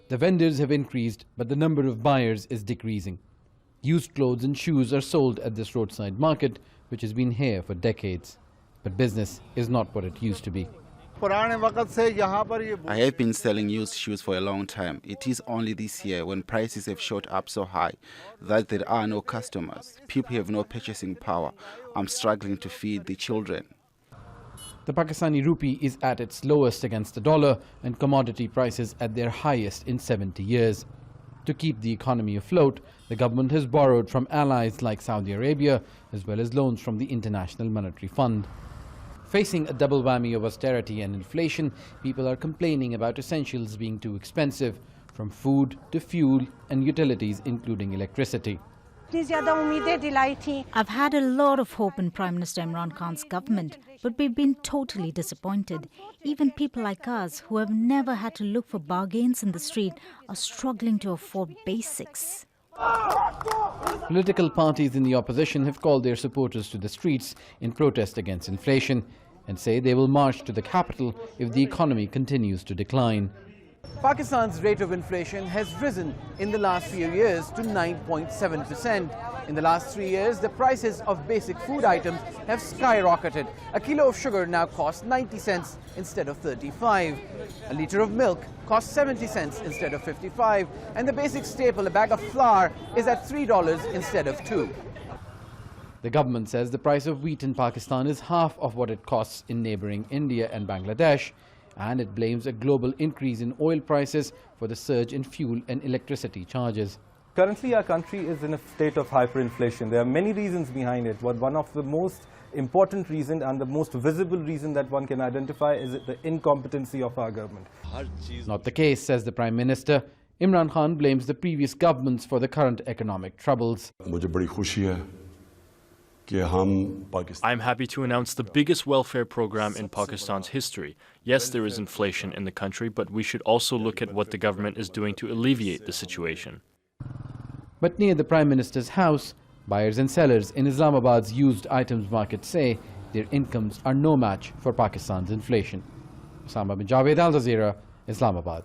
The vendors have increased, but the number of buyers is decreasing. Used clothes and shoes are sold at this roadside market, which has been here for decades. But business is not what it used to be. I have been selling used shoes for a long time. It is only this year, when prices have shot up so high, that there are no customers. People have no purchasing power. I'm struggling to feed the children. The Pakistani rupee is at its lowest against the dollar, and commodity prices at their highest in 70 years. To keep the economy afloat, the government has borrowed from allies like Saudi Arabia, as well as loans from the International Monetary Fund. Facing a double whammy of austerity and inflation, people are complaining about essentials being too expensive, from food to fuel and utilities, including electricity. I've had a lot of hope in Prime Minister Imran Khan's government, but we've been totally disappointed. Even people like us, who have never had to look for bargains in the street, are struggling to afford basics. Political parties in the opposition have called their supporters to the streets in protest against inflation and say they will march to the capital if the economy continues to decline. Pakistan's rate of inflation has risen in the last few years to 9.7%. In the last 3 years, the prices of basic food items have skyrocketed. A kilo of sugar now costs 90 cents instead of 35. A litre of milk costs 70 cents instead of 55. And the basic staple, a bag of flour, is at $3 instead of $2. The government says the price of wheat in Pakistan is half of what it costs in neighbouring India and Bangladesh, and it blames a global increase in oil prices for the surge in fuel and electricity charges. Currently, our country is in a state of hyperinflation. There are many reasons behind it, but one of the most important reasons and the most visible reason that one can identify is the incompetency of our government. Not the case, says the Prime Minister. Imran Khan blames the previous governments for the current economic troubles. I'm happy to announce the biggest welfare program in Pakistan's history. Yes, there is inflation in the country, but we should also look at what the government is doing to alleviate the situation. But near the Prime Minister's house, buyers and sellers in Islamabad's used items market say their incomes are no match for Pakistan's inflation. Osama bin Javaid, Al Jazeera, Islamabad.